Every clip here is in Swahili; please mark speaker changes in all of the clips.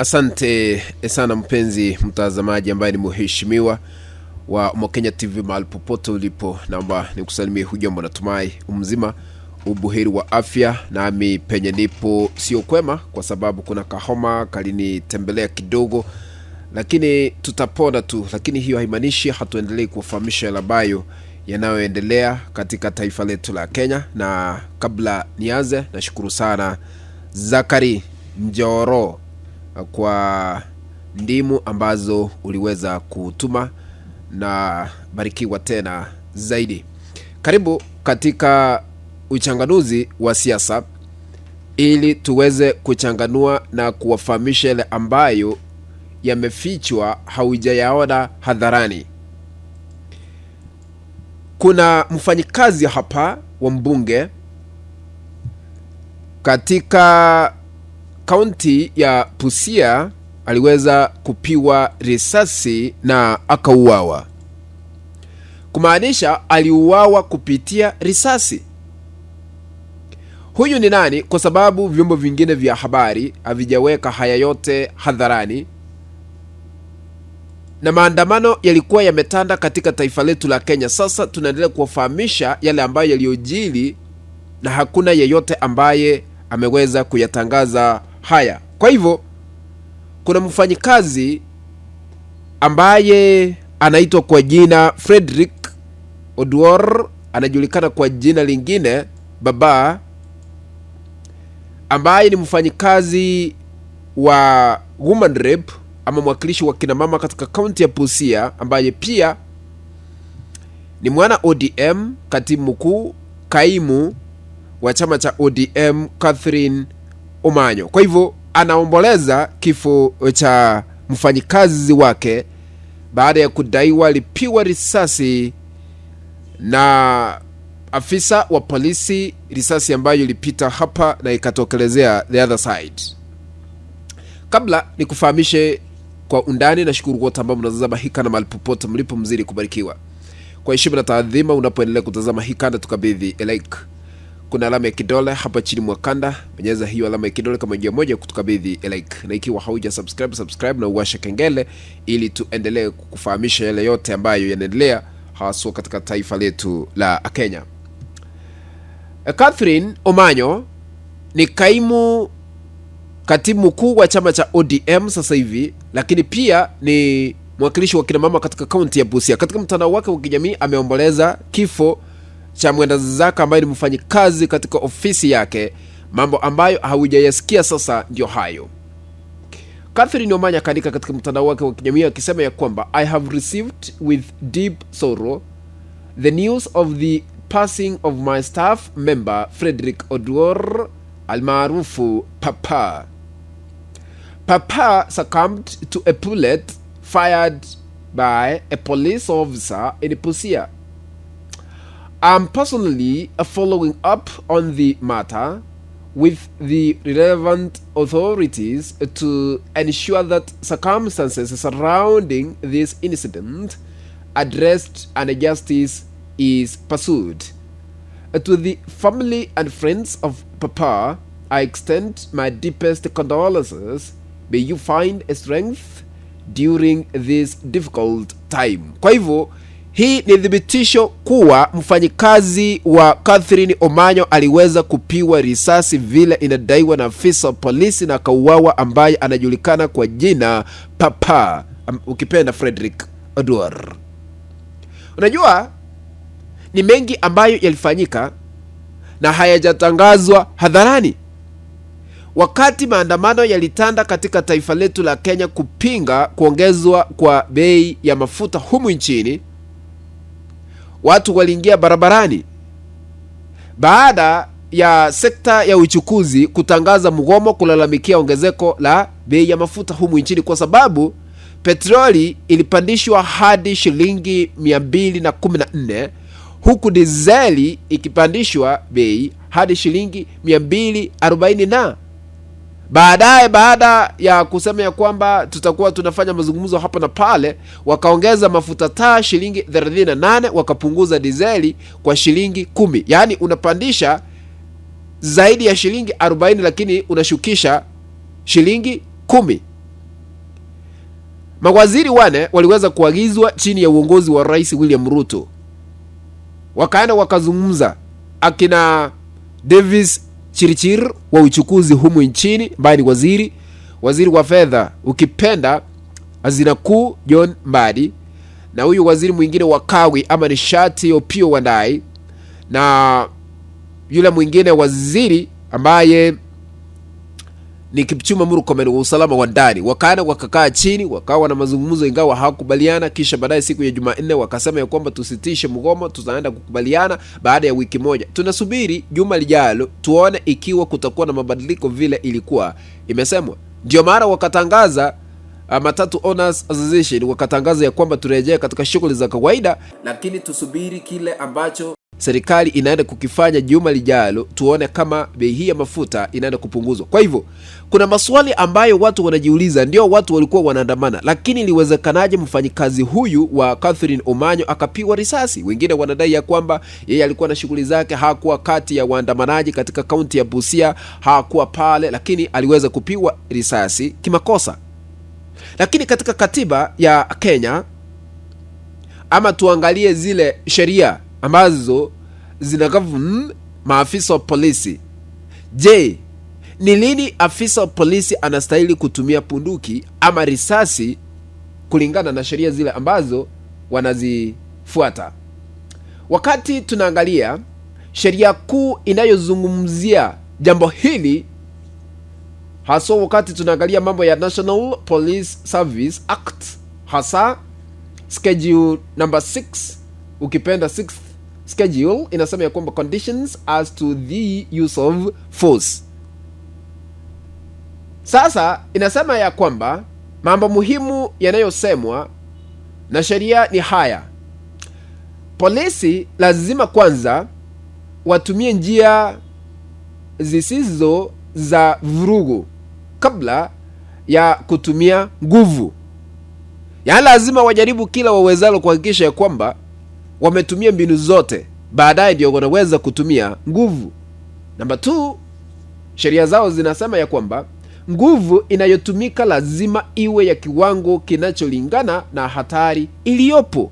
Speaker 1: Asante sana mpenzi mtazamaji ambaye ni mheshimiwa wa Mokenya TV mahali popote ulipo. Naomba nikusalimie hujambo, natumai umzima ubuheri wa afya. Nami penye nipo sio kwema kwa sababu kuna kahoma kalinitembelea kidogo, lakini tutapona tu. Lakini hiyo haimaanishi hatuendelee kufahamisha yale ambayo yanayoendelea katika taifa letu la Kenya. Na kabla nianze, nashukuru sana Zakari Njoro kwa ndimu ambazo uliweza kutuma, na barikiwa tena zaidi. Karibu katika uchanganuzi wa siasa ili tuweze kuchanganua na kuwafahamisha yale ambayo yamefichwa haujayaona hadharani. Kuna mfanyikazi hapa wa mbunge katika kaunti ya Busia aliweza kupiwa risasi na akauawa. Kumaanisha aliuawa kupitia risasi. Huyu ni nani? Kwa sababu vyombo vingine vya habari havijaweka haya yote hadharani, na maandamano yalikuwa yametanda katika taifa letu la Kenya. Sasa tunaendelea kuwafahamisha yale ambayo yaliyojiri, na hakuna yeyote ambaye ameweza kuyatangaza haya. Kwa hivyo kuna mfanyikazi ambaye anaitwa kwa jina Frederick Oduor, anajulikana kwa jina lingine Baba, ambaye ni mfanyikazi wa woman rep ama mwakilishi wa kina mama katika kaunti ya Busia, ambaye pia ni mwana ODM, katibu mkuu kaimu wa chama cha ODM Catherine Omanyo. Kwa hivyo anaomboleza kifo cha mfanyikazi wake baada ya kudaiwa alipiwa risasi na afisa wa polisi, risasi ambayo ilipita hapa na ikatokelezea the other side. Kabla nikufahamishe kwa undani, na shukuru wote ambao mnatazama hii kana mahali popote mlipo, mzidi kubarikiwa. Kwa heshima na taadhima, unapoendelea kutazama hii kana, tukabidhi like. Kuna alama ya kidole hapa chini mwa kanda, bonyeza hiyo alama ya kidole kama njia moja kutukabidhi like. Na ikiwa hauja subscribe na uwashe kengele ili tuendelee kukufahamisha yale yote ambayo yanaendelea haswa katika taifa letu la Kenya. Catherine Omanyo ni kaimu katibu mkuu wa chama cha ODM sasa hivi, lakini pia ni mwakilishi wa kina mama katika kaunti ya Busia. Katika mtandao wake wa kijamii ameomboleza kifo cha mwenda zake ambaye ni mfanyikazi katika ofisi yake. Mambo ambayo haujayasikia sasa ndio hayo. Catherine Omanyo kaandika katika mtandao wake wa kijamii akisema ya kwamba I have received with deep sorrow the news of the passing of my staff member Frederick Oduor almaarufu Papa. Papa succumbed to a bullet fired by a police officer in Busia. I'm personally following up on the matter with the relevant authorities to ensure that circumstances surrounding this incident addressed and justice is pursued. To the family and friends of Papa, I extend my deepest condolences. May you find a strength during this difficult time. Kwa hivyo hii ni thibitisho kuwa mfanyikazi wa Catherine Omanyo aliweza kupiwa risasi vile inadaiwa na afisa polisi na kauawa, ambaye anajulikana kwa jina Papa, ukipenda Frederick Oduor. Unajua ni mengi ambayo yalifanyika na hayajatangazwa hadharani. Wakati maandamano yalitanda katika taifa letu la Kenya kupinga kuongezwa kwa bei ya mafuta humu nchini, watu waliingia barabarani baada ya sekta ya uchukuzi kutangaza mgomo kulalamikia ongezeko la bei ya mafuta humu nchini, kwa sababu petroli ilipandishwa hadi shilingi 214, huku dizeli ikipandishwa bei hadi shilingi 240. Na baada ya kusema ya kwamba tutakuwa tunafanya mazungumzo hapa na pale, wakaongeza mafuta taa shilingi 38, wakapunguza dizeli kwa shilingi 10. Yani unapandisha zaidi ya shilingi 40 lakini unashukisha shilingi 10. Mawaziri wane waliweza kuagizwa chini ya uongozi wa Rais William Ruto. Wakaenda wakazungumza, akina Davis Chirichir wa uchukuzi humu nchini ambaye ni waziri wa fedha, ukipenda hazina kuu John Mbadi, na huyu waziri mwingine wa kawi ama nishati Opiyo Wandayi, na yule mwingine waziri ambaye ni Kipchumba Murkomen wa usalama wa ndani. Wakaana wakakaa chini, wakawa na mazungumzo ingawa hawakubaliana. Kisha baadaye siku ya Jumanne wakasema ya kwamba tusitishe mgomo, tutaenda kukubaliana baada ya wiki moja. Tunasubiri juma lijalo tuone ikiwa kutakuwa na mabadiliko vile ilikuwa imesemwa. Ndio mara wakatangaza Matatu Owners Association wakatangaza ya kwamba turejea katika shughuli za kawaida, lakini tusubiri kile ambacho serikali inaenda kukifanya juma lijalo, tuone kama bei hii ya mafuta inaenda kupunguzwa. Kwa hivyo kuna maswali ambayo watu wanajiuliza, ndio watu walikuwa wanaandamana, lakini liwezekanaje mfanyikazi huyu wa Catherine Omanyo akapiwa risasi? Wengine wanadai ya kwamba yeye alikuwa na shughuli zake, hakuwa kati ya waandamanaji katika kaunti ya Busia, hakuwa pale, lakini aliweza kupiwa risasi kimakosa. Lakini katika katiba ya Kenya, ama tuangalie zile sheria ambazo zinagavana maafisa wa polisi. Je, ni lini afisa wa polisi anastahili kutumia punduki ama risasi kulingana na sheria zile ambazo wanazifuata? Wakati tunaangalia sheria kuu inayozungumzia jambo hili, hasa wakati tunaangalia mambo ya National Police Service Act, hasa schedule number 6, ukipenda 6th schedule, inasema ya kwamba conditions as to the use of force. Sasa inasema ya kwamba mambo muhimu yanayosemwa na sheria ni haya: polisi lazima kwanza watumie njia zisizo za vurugu kabla ya kutumia nguvu. Yaani lazima wajaribu kila wawezalo kuhakikisha ya kwamba wametumia mbinu zote, baadaye ndio wanaweza kutumia nguvu. Namba 2, sheria zao zinasema ya kwamba nguvu inayotumika lazima iwe ya kiwango kinacholingana na hatari iliyopo.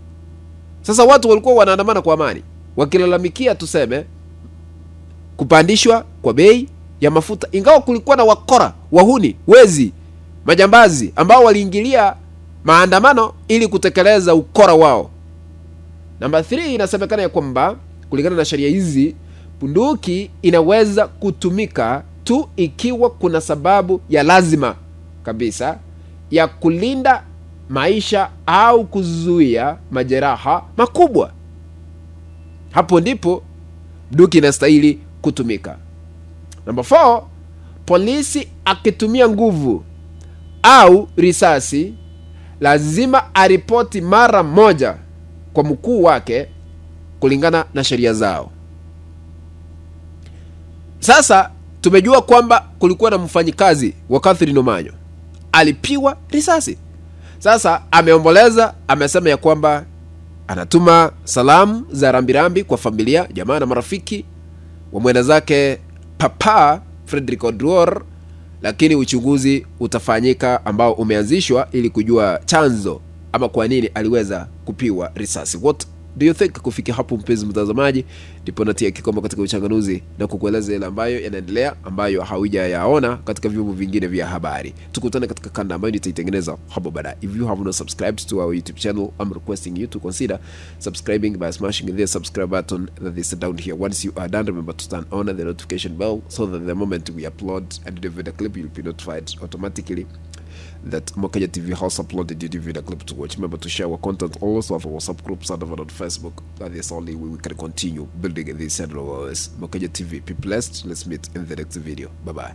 Speaker 1: Sasa watu walikuwa wanaandamana kwa amani wakilalamikia, tuseme, kupandishwa kwa bei ya mafuta, ingawa kulikuwa na wakora, wahuni, wezi, majambazi ambao waliingilia maandamano ili kutekeleza ukora wao. Namba 3, inasemekana ya kwamba kulingana na sheria hizi, bunduki inaweza kutumika tu ikiwa kuna sababu ya lazima kabisa ya kulinda maisha au kuzuia majeraha makubwa. Hapo ndipo bunduki inastahili kutumika. Namba 4, polisi akitumia nguvu au risasi lazima aripoti mara moja kwa mkuu wake kulingana na sheria zao. Sasa tumejua kwamba kulikuwa na mfanyikazi wa Catherine Omanyo alipiwa risasi. Sasa ameomboleza, amesema ya kwamba anatuma salamu za rambirambi kwa familia, jamaa na marafiki wa mwenda zake Papa Frederick Oduor, lakini uchunguzi utafanyika ambao umeanzishwa ili kujua chanzo ama kwa nini aliweza kupiwa risasi. What do you think? Kufikia hapo mpenzi mtazamaji, ndipo natia kikomo katika uchanganuzi na kukueleza ile ambayo yanaendelea, ambayo haujayaona katika vyombo vingine vya habari. Tukutane katika kanda ambayo nitaitengeneza hapo baadaye. If you have not subscribed to our YouTube channel, I'm requesting you to consider subscribing by smashing the subscribe button that is down here. Once you are done, remember to turn on the notification bell so that the moment we upload and the video clip, you'll be notified automatically that Mokenya TV has uploaded your video clip to watch. Remember to share our content also of our WhatsApp groups and over on Facebook. That is only way we can continue building this channel of ours. Mokenya TV, be blessed. Let's meet in the next video. Bye bye.